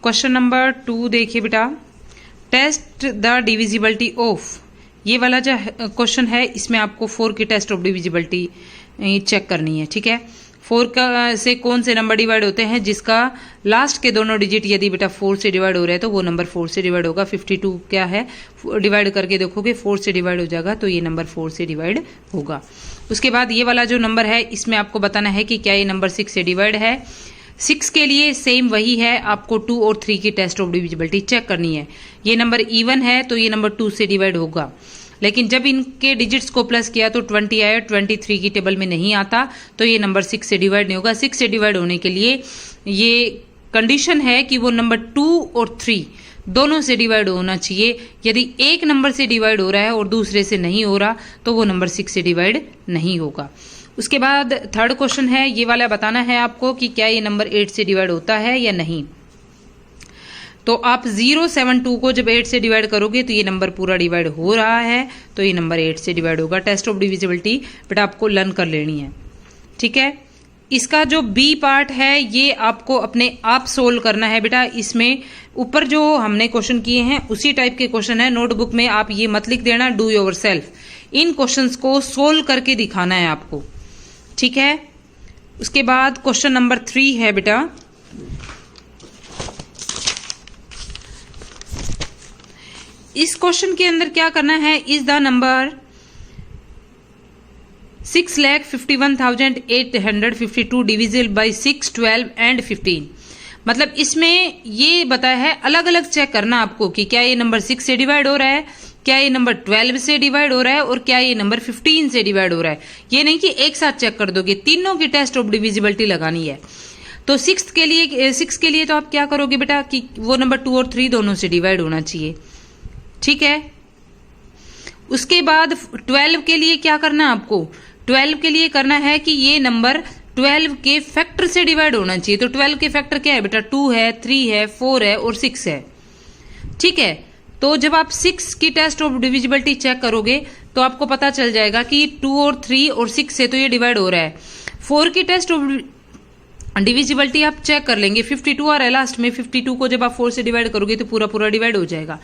Question number 2 देखिए बेटा, test the divisibility of, ये वाला जो क्वेश्चन है इसमें आपको 4 की टेस्ट ऑफ डिविजिबिलिटी चेक करनी है। ठीक है, 4 का से कौन से नंबर डिवाइड होते हैं जिसका लास्ट के दोनों डिजिट यदि बेटा 4 से डिवाइड हो रहे हैं तो वो नंबर 4 से डिवाइड होगा। 52 क्या है, डिवाइड करके देखोगे 4 से डिवाइड हो जाएगा तो ये नंबर 4 से डिवाइड होगा। उसके बाद ये वाला जो नंबर है इसमें आपको बताना है कि क्या ये नंबर 6 से डिवाइड है। 6 के लिए सेम वही है, आपको 2 और 3 की टेस्ट ऑफ डिविजिबिलिटी चेक करनी है। ये नंबर इवन है तो ये नंबर 2 से डिवाइड होगा, लेकिन जब इनके डिजिट्स को प्लस किया तो 20 आया, 23 की टेबल में नहीं आता तो ये नंबर 6 से डिवाइड नहीं होगा। 6 से डिवाइड होने के लिए ये कंडीशन है कि वो नंबर 2 और 3 दोनों से डिवाइड होना चाहिए। यदि एक नंबर से डिवाइड हो रहा है और दूसरे से नहीं हो रहा तो वो नंबर 6 से डिवाइड नहीं होगा। उसके बाद थर्ड क्वेश्चन है, ये वाला बताना है आपको कि क्या ये नंबर 8 से डिवाइड होता है या नहीं। तो आप 072 को जब 8 से डिवाइड करोगे तो ये नंबर पूरा डिवाइड हो रहा है तो ये नंबर 8 से डिवाइड होगा। टेस्ट ऑफ डिविजिबिलिटी बेटा आपको लर्न कर लेनी है। ठीक है, इसका जो बी पार्ट है ये आपको अपने आप सोल्व करना है बेटा। इसमें ऊपर जो हमने क्वेश्चन किए हैं उसी टाइप के क्वेश्चन है, नोटबुक में आप ये मत लिख देना, डू योरसेल्फ। इन क्वेश्चंस को सोल्व करके दिखाना है आपको। ठीक है, उसके बाद क्वेश्चन नंबर 3 है बेटा, इस क्वेश्चन के अंदर क्या करना है, is the number 6,51,852 divisible by 6, 12 and 15। मतलब इसमें ये बताया है अलग अलग चेक करना आपको कि क्या ये नंबर 6 से डिवाइड हो रहा है, क्या ये नंबर 12 से डिवाइड हो रहा है और क्या ये नंबर 15 से डिवाइड हो रहा है। ये नहीं कि एक साथ चेक कर दोगे, तीनों की टेस्ट ऑफ डिविजिबिलिटी लगानी है। तो 6 के लिए तो आप क्या करोगे बेटा कि वो नंबर 2 और 3 दोनों से डिवाइड होना चाहिए। ठीक है, उसके बाद 12 के लिए क्या करना है आपको, 12 के लिए करना है कि ये नंबर 12 के फैक्टर से डिवाइड होना चाहिए। तो 12 के फैक्टर क्या है बेटा, 2 है, 3 है, 4 है और 6 है। ठीक है, तो जब आप 6 की टेस्ट ऑफ डिविजिबिलिटी चेक करोगे तो आपको पता चल जाएगा कि 2 और 3 और 6 से तो ये डिवाइड हो रहा है। 4 की टेस्ट ऑफ डिविजिबिलिटी आप चेक कर लेंगे, 52 आ रहा है लास्ट में, 52 को जब आप 4 से डिवाइड करोगे तो पूरा पूरा डिवाइड हो जाएगा।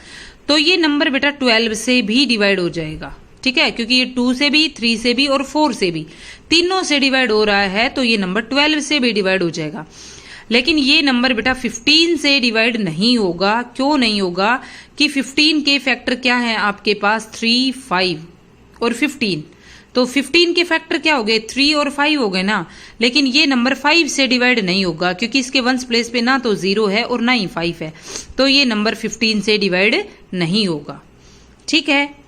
तो ये नंबर बेटा 12 से भी डिवाइड हो जाएगा। ठीक है, क्योंकि ये 2 से भी, 3 से भी और 4 से भी, तीनों से डिवाइड हो रहा है तो ये नंबर 12 से भी डिवाइड हो जाएगा। लेकिन ये नंबर बेटा 15 से डिवाइड नहीं होगा। क्यों नहीं होगा कि 15 के फैक्टर क्या है आपके पास, 3, 5 और 15। तो 15 के फैक्टर क्या हो गए, 3 और 5 हो गए ना। लेकिन ये नंबर 5 से डिवाइड नहीं होगा क्योंकि इसके वंस प्लेस पे ना तो 0 है और ना ही 5 है, तो ये नंबर 15 से डिवाइड नहीं होगा। ठीक है,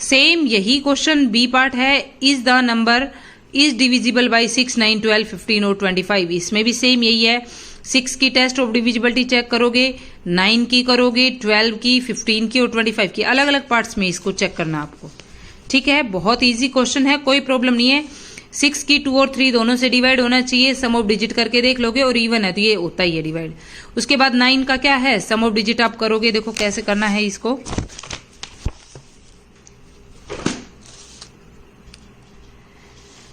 सेम यही क्वेश्चन बी पार्ट है, is the number is divisible bye 6, 9, 12, 15 और 25। इसमें भी सेम यही है, 6 की टेस्ट ऑफ डिविजिबिलिटी चेक करोगे, 9 की करोगे, 12 की, 15 की और 25 की, अलग अलग पार्ट्स में इसको चेक करना आपको। ठीक है, बहुत इजी क्वेश्चन है, कोई प्रॉब्लम नहीं है। 6 की 2 और 3 दोनों से डिवाइड होना चाहिए, सम ऑफ डिजिट करके देख लोगे और इवन है तो ये होता ही है डिवाइड। उसके बाद 9 का क्या है, सम ऑफ डिजिट आप करोगे, देखो कैसे करना है इसको।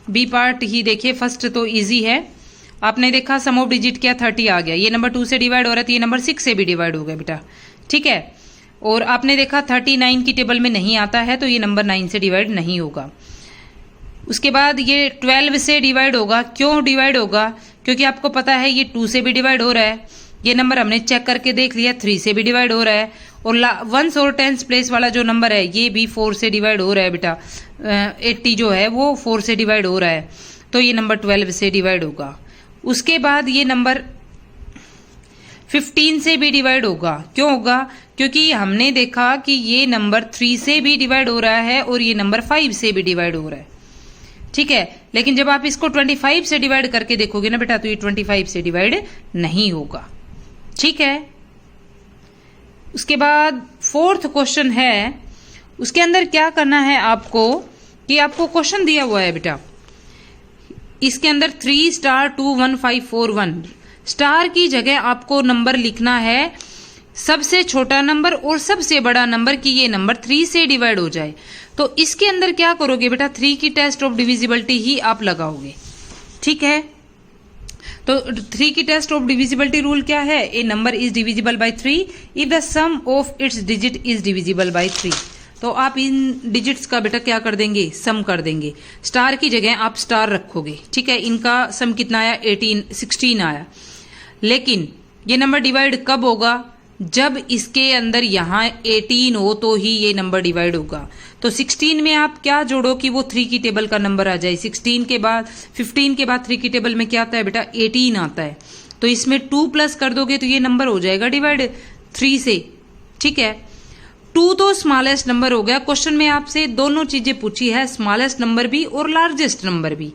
बी पार्ट ही देखिए, फर्स्ट तो इजी है, आपने देखा सम ऑफ डिजिट क्या 30 आ गया, ये नंबर 2 से डिवाइड हो रहा है तो ये नंबर 6 से भी डिवाइड हो गया बेटा। ठीक है, और आपने देखा 39 की टेबल में नहीं आता है तो ये नंबर 9 से डिवाइड नहीं होगा। उसके बाद ये 12 से डिवाइड होगा। क्यों डिवाइड होगा, क्योंकि आपको पता है ये 2 से भी डिवाइड हो रहा है, ये नंबर हमने चेक करके देख लिया, 3 से भी डिवाइड हो रहा है और 1 और 10 प्लेस वाला जो नंबर है ये भी 4 से डिवाइड हो रहा है बेटा। 80 जो है वो 4 से डिवाइड हो रहा है तो ये नंबर 12 से डिवाइड होगा। उसके बाद ये नंबर 15 से भी डिवाइड होगा। क्यों होगा, क्योंकि हमने देखा कि ये नंबर 3 से भी डिवाइड हो रहा है और ये नंबर 5 से भी डिवाइड हो रहा है। ठीक है, लेकिन जब आप इसको 25 से डिवाइड करके देखोगे ना बेटा तो ये 25 से डिवाइड नहीं होगा। ठीक है, उसके बाद 4th क्वेश्चन है, उसके अंदर क्या करना है आपको कि आपको क्वेश्चन दिया हुआ है बेटा, इसके अंदर 3 स्टार 2 1 5 4 1 स्टार की जगह आपको नंबर लिखना है सबसे छोटा नंबर और सबसे बड़ा नंबर कि ये नंबर 3 से डिवाइड हो जाए। तो इसके अंदर क्या करोगे बेटा, 3 की टेस्ट ऑफ डिविजिबिलिटी ही आप लगाओगे। ठीक है, तो 3 की टेस्ट ऑफ डिविजिबिलिटी रूल क्या है? A number is divisible by 3 if the sum of its digit is divisible by 3। तो आप इन डिजिट्स का बेटा क्या कर देंगे? सम कर देंगे। स्टार की जगह आप स्टार रखोगे, ठीक है। इनका सम कितना आया? 16 आया। लेकिन ये नंबर डिवाइड कब होगा? जब इसके अंदर यहाँ 18 हो तो ही ये नंबर डिवाइड होगा। तो 16 में आप क्या जोड़ो कि वो 3 की टेबल का नंबर आ जाए। 16 के बाद 15 के बाद 3 की टेबल में क्या आता है बेटा? 18 आता है। तो इसमें 2 प्लस कर दोगे तो ये नंबर हो जाएगा डिवाइड 3 से, ठीक है। 2 तो स्मॉलेस्ट नंबर हो गया। क्वेश्चन में आपसे दोनों चीजें पूछी है, स्मॉलेस्ट नंबर भी और लार्जेस्ट नंबर भी।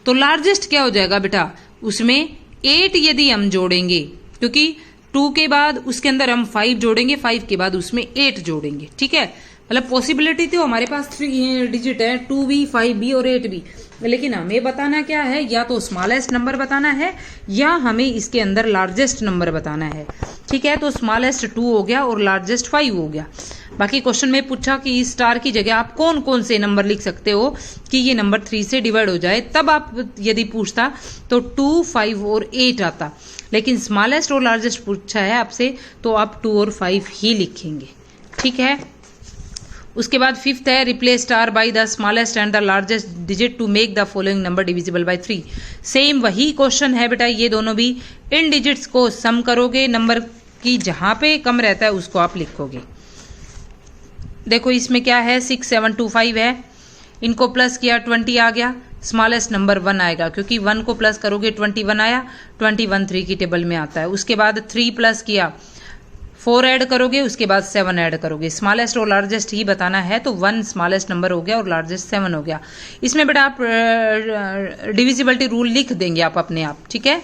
तो लार्जेस्ट क्या हो जाएगा बेटा? उसमें 8 यदि हम जोड़ेंगे, क्योंकि 2 के बाद उसके अंदर हम 5 जोड़ेंगे, 5 के बाद उसमें 8 जोड़ेंगे, ठीक है। मतलब पॉसिबिलिटी तो हमारे पास 3 डिजिट है, 2 भी, 5 भी और 8 भी। लेकिन हमें बताना क्या है? या तो स्मॉलेस्ट नंबर बताना है या हमें इसके अंदर लार्जेस्ट नंबर बताना है, ठीक है। तो स्मॉलेस्ट 2 हो गया और लार्जेस्ट 5 हो गया। बाकी क्वेश्चन में पूछा कि इस स्टार की जगह आप कौन कौन से नंबर लिख सकते हो कि ये नंबर 3 से डिवाइड हो जाए। तब आप यदि पूछता तो 2, 5 और 8 आता। लेकिन स्मॉलेस्ट और लार्जेस्ट पूछा है आपसे तो आप 2 और 5 ही लिखेंगे, ठीक है। उसके बाद 5th है, replace star by the smallest and the largest digit to make the following number divisible by 3। Same वही क्वेश्चन है बेटा, ये दोनों भी। इन डिजिट्स को सम करोगे, नंबर की जहां पे कम रहता है उसको आप लिखोगे। देखो इसमें क्या है, 6, 7, 2, 5 है। इनको प्लस किया 20 आ गया। स्मॉलेस्ट नंबर 1 आएगा, क्योंकि 1 को प्लस करोगे 21 आया। 21 3 की टेबल में आता है। उसके बाद 3 प्लस किया, 4 ऐड करोगे, उसके बाद 7 ऐड करोगे। स्मॉलेस्ट और लार्जेस्ट ही बताना है, तो 1 स्मॉलेस्ट नंबर हो गया और लार्जेस्ट 7 हो गया। इसमें बेटा आप डिविजिबिलिटी रूल लिख देंगे आप अपने आप, ठीक है।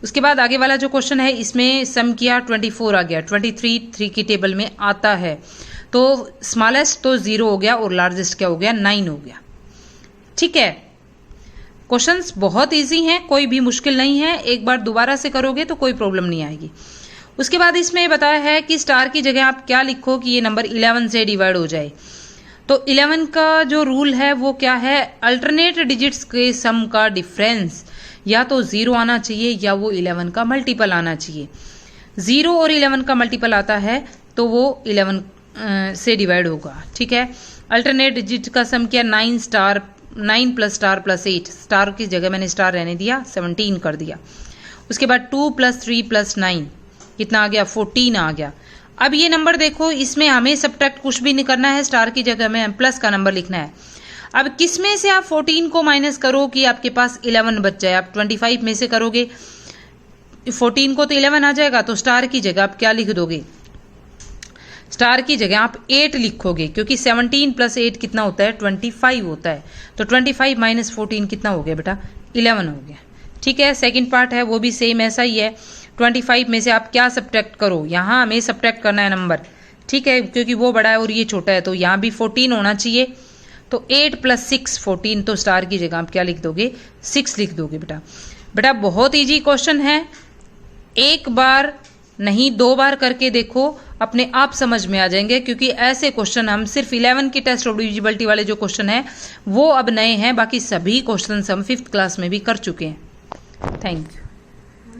उसके बाद आगे वाला जो क्वेश्चन है, इसमें सम किया 24 आ गया। 23 3 की टेबल में आता है। तो स्मॉलेस्ट तो 0 हो गया और लार्जेस्ट क्या हो गया? 9 हो गया, ठीक है। क्वेश्चंस बहुत इजी हैं, कोई भी मुश्किल नहीं है। एक बार दोबारा से करोगे तो कोई प्रॉब्लम नहीं आएगी। उसके बाद इसमें बताया है कि स्टार की जगह आप क्या लिखो कि ये नंबर 11 से डिवाइड हो जाए। तो 11 का जो रूल है वो क्या है? अल्टरनेट डिजिट्स के सम का डिफरेंस या तो 0 आना चाहिए या वो 11 का मल्टीपल आना चाहिए। 0 और 11 का मल्टीपल आता है तो वो 11 से डिवाइड होगा, ठीक है। अल्टरनेट डिजिट का सम किया 9 प्लस स्टार प्लस 8। स्टार की जगह मैंने स्टार रहने दिया, 17 कर दिया। उसके बाद 2 प्लस 3 प्लस 9 कितना आ गया? 14 आ गया। अब ये नंबर देखो, इसमें हमें सब्ट्रैक्ट कुछ भी नहीं करना है, स्टार की जगह में प्लस का नंबर लिखना है। अब किसमें से आप 14 को माइनस करो कि आपके पास 11 बच जाए। आप 25 में से करोगे 14 को तो 11 आ जाएगा। तो स्टार की जगह आप क्या लिख दोगे? स्टार की जगह आप 8 लिखोगे, क्योंकि 17 प्लस 8 कितना होता है? 25 होता है। तो 25 माइनस 14 कितना हो गया बेटा? 11 हो गया, ठीक है। सेकंड पार्ट है वो भी सेम ऐसा ही है। 25 में से आप क्या सब्ट्रैक्ट करो? यहाँ हमें सब्ट्रैक्ट करना है नंबर, ठीक है, क्योंकि वो बड़ा है और ये छोटा है। तो यहाँ भी 14 होना चाहिए। तो 8 प्लस 6 14। तो स्टार की जगह आप क्या लिख दोगे? 6 लिख दोगे बेटा। बेटा बहुत ईजी क्वेश्चन है, एक बार नहीं 2 बार करके देखो, अपने आप समझ में आ जाएंगे। क्योंकि ऐसे क्वेश्चन हम सिर्फ 11 की टेस्ट ऑफ डिविजिबिलिटी वाले जो क्वेश्चन है वो अब नए हैं, बाकी सभी क्वेश्चन हम 5th क्लास में भी कर चुके हैं। Thank you.